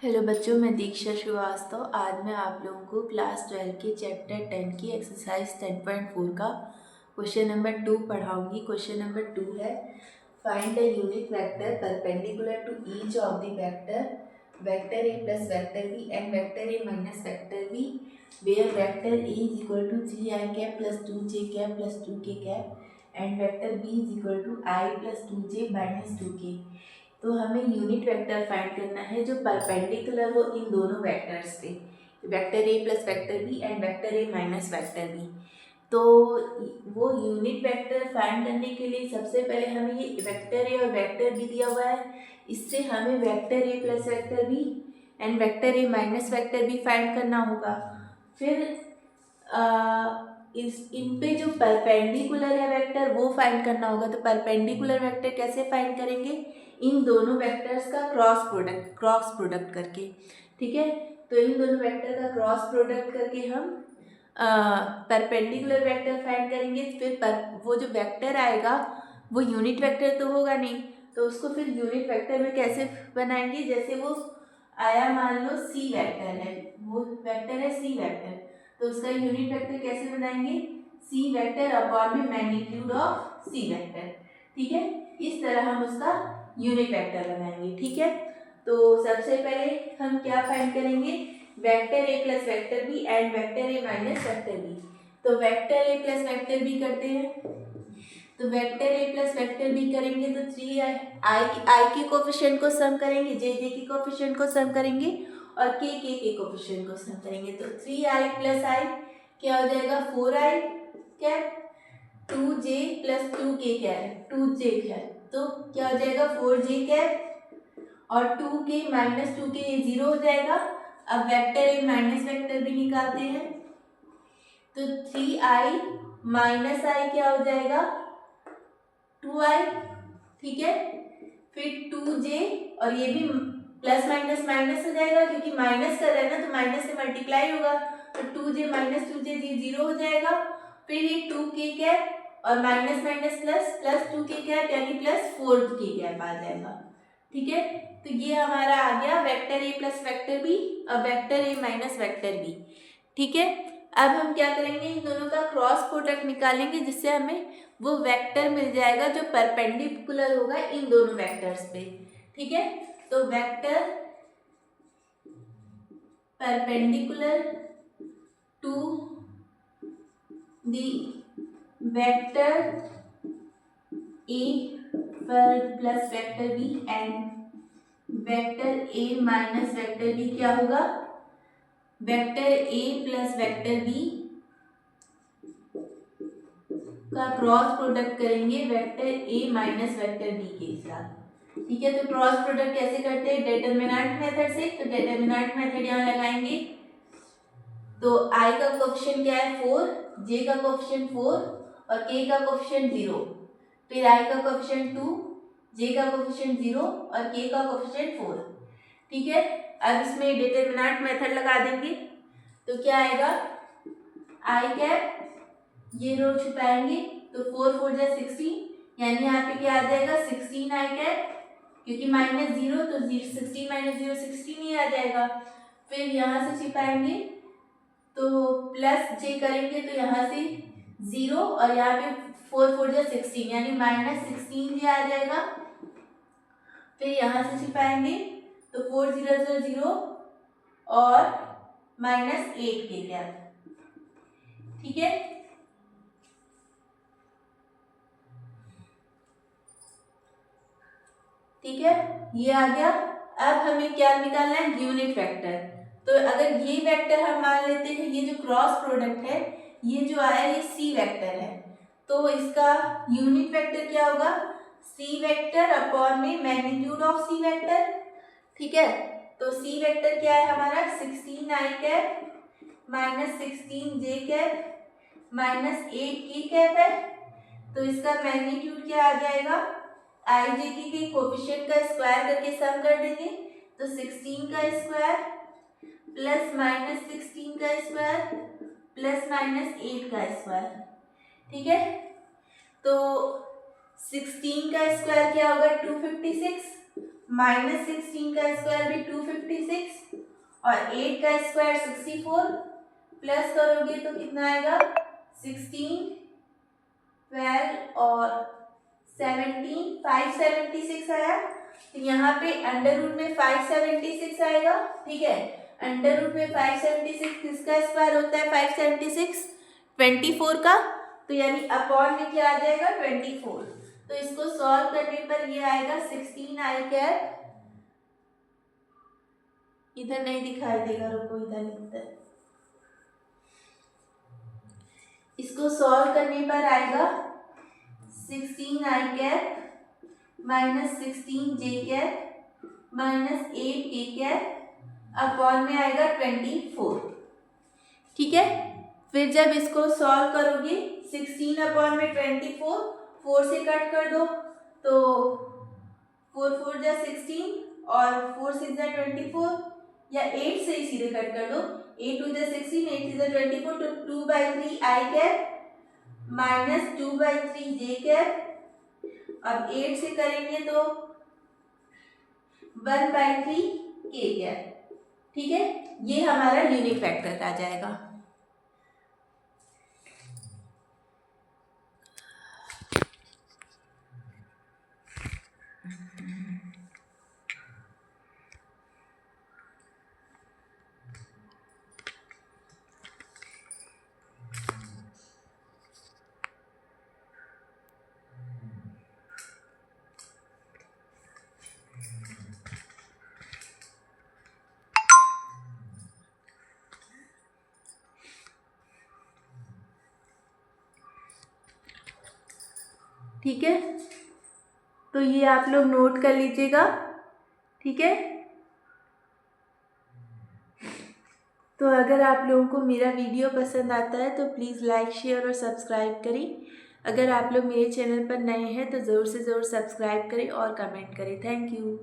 Hello बच्चों, मैं दीक्षा श्रीवास्तव। आज मैं आप लोगों को क्लास 12 के चैप्टर 10 की एक्सरसाइज 10.4 का क्वेश्चन नंबर 2 पढ़ाऊंगी। क्वेश्चन नंबर 2 है, find the unit vector perpendicular to each of the vector A plus vector B and vector A minus vector B where vector A is equal to 3i cap plus 2j cap plus 2k cap and vector B is equal to i plus 2j minus 2k। तो हमें unit vector find करना है जो perpendicular हो इन दोनों vectors पे, vector A plus vector B and vector A minus vector B. तो वो यूनिट वेक्टर फाइंड करने के लिए सबसे पहले हमें ये वेक्टर ए और वेक्टर बी दिया हुआ है, इससे हमें vector A plus vector B and vector A minus vector B find करना होगा। फिर इन पे जो परपेंडिकुलर है वेक्टर वो फाइंड करना होगा। तो परपेंडिकुलर वेक्टर कैसे फाइंड करेंगे? इन दोनों वेक्टर्स का क्रॉस प्रोडक्ट करके। ठीक है, तो इन दोनों वेक्टर का क्रॉस प्रोडक्ट करके हम परपेंडिकुलर वेक्टर फाइंड करेंगे। फिर वो जो वेक्टर आएगा वो यूनिट वेक्टर तो होगा नहीं, तो उसको फिर यूनिट वेक्टर में कैसे बनाएंगे? जैसे वो आया, मान लो सी वेक्टर है, वो वेक्टर है सी वेक्टर, तो उसका यूनिट वेक्टर कैसे बनाएंगे? सी वेक्टर अपॉन में मैग्नीट्यूड ऑफ सी वेक्टर। ठीक है, इस तरह हम उसका यूनिट वेक्टर बनाएंगे। ठीक है, तो सबसे पहले हम क्या फाइंड करेंगे? Vector A plus vector B and vector A minus vector B. तो vector A plus vector B करते हैं, तो vector A plus vector B करेंगे तो 3i के कोफिशिएंट को सम करेंगे, जे के कोफिशिएंट को सम करेंगे और के कोफिशिएंट को सम करेंगे। तो 3i प्लस आई क्या हो जाएगा? 4i cap, 2j plus 2k क्या है? 2j है, तो क्या हो जाएगा? 4j कैप और 2k माइनस 2k ये 0 हो जाएगा। अब वेक्टर ए माइनस वेक्टर भी निकालते हैं, तो 3i माइनस आई क्या हो जाएगा? 2i। ठीक है, फिर 2j और ये भी प्लस माइनस माइनस हो जाएगा, क्योंकि माइनस कर रहे हैं ना तो माइनस से मल्टीप्लाई होगा, तो 2j माइनस 2j 0 हो जाएगा। फिर ये 2k कैप और minus minus plus plus 2k cap यानी प्लस 4k कैप आ जाएगा। ठीक है, तो ये हमारा आ गया vector A plus vector B और vector A minus vector B. ठीक है, अब हम क्या करेंगे? इन दोनों का क्रॉस प्रोडक्ट निकालेंगे, जिससे हमें वो वेक्टर मिल जाएगा जो परपेंडिकुलर होगा इन दोनों वेक्टर्स पे। ठीक है, तो vector perpendicular to the vector A plus vector B and vector A minus vector B क्या होगा? Vector A plus vector B का क्रॉस प्रोडक्ट करेंगे vector A minus vector B के साथ। ठीक है, तो क्रॉस प्रोडक्ट कैसे करते हैं? डिटरमिनेंट मेथड से। तो डिटरमिनेंट मेथड यहाँ लगाएंगे, तो i का कोएफिशिएंट क्या है? 4, j का कोएफिशिएंट 4 और k का कोएफिशिएंट 0। फिर i का कोएफिशिएंट 2, j का कोएफिशिएंट 0 और k का कोएफिशिएंट 4। ठीक है, अब इसमें डिटरमिनेंट मेथड लगा देंगे, तो क्या आएगा? i कैप, ये रो छुपाएंगे तो 4 4 जा 16, यानी यहाँ पे क्या आ जाएगा? 16i कैप, क्योंकि माइनस 0 तो 16 माइनस 0 16 ही आ जाएगा। फिर यहाँ से छिपाएंगे तो प्लस j करेंगे तो यहाँ से 0 और यहाँ पे 4 4 जा 16 यानी माइनस 16j आ जाएगा। फिर यहाँ से छिपाएंगे तो 4 0 0 और माइनस 8k कैप। ठीक है, ठीक है, ये आ गया। अब हमें क्या निकालना है? Unit vector. तो अगर ये वेक्टर हम मान लेते हैं, ये जो क्रॉस प्रोडक्ट है, ये जो आया ये सी वेक्टर है, तो इसका यूनिट वेक्टर क्या होगा? सी वेक्टर अपॉन में मैग्नीट्यूड ऑफ सी वेक्टर। ठीक है, तो सी वेक्टर क्या है हमारा? 16i cap minus 16j cap minus 8k cap है, तो इसका मैग्नीट्यूड क्या आ जाएगा? आई जे के कोफिशिएंट का स्क्वायर करके सम कर देंगे, तो 16 का स्क्वायर प्लस माइनस 16 का स्क्वायर प्लस माइनस 8 का स्क्वायर। ठीक है, तो 16 का स्क्वायर क्या होगा? 256 माइनस 16 का स्क्वायर भी 256 और 8 का स्क्वायर 64 प्लस करोगे तो कितना आएगा 16, 12 और 17, 576 आया। तो यहाँ पे अंडर रूट में 576 आएगा। ठीक है, अंडर रूट में 576 किसका स्क्वायर होता है 576? 24 का। तो यानी अपॉन में क्या आ जाएगा 24। तो इसको सॉल्व करने पर ये आएगा 16 आई कैप, इधर नहीं दिखाई देगा, रुको इधर लिखते हैं। इसको सॉल्व करने पर आएगा 16 आई कैप माइनस 16 जे कैप माइनस 8 के कैप अपॉन में आएगा 24। ठीक है, फिर जब इसको सॉल्व करोगे 16 अपॉन में 24, 4 से कट कर दो तो 4 4 जा 16 और 4 6 जा 24, या 8 से ही सीधे कट कर दो, 8 2 जा 16, 8 3 जा 24, तो 2/3 आई कैप माइनस 2/3 जे कैप। अब 8 से करेंगे तो 1/3 के कैप। ठीक है, ये हमारा यूनिट वेक्टर आ जाएगा। ठीक है, तो ये आप लोग नोट कर लीजिएगा। ठीक है, तो अगर आप लोगों को मेरा वीडियो पसंद आता है तो प्लीज़ लाइक शेयर और सब्सक्राइब करें। अगर आप लोग मेरे चैनल पर नए हैं तो ज़रूर से ज़रूर सब्सक्राइब करें और कमेंट करें। Thank you.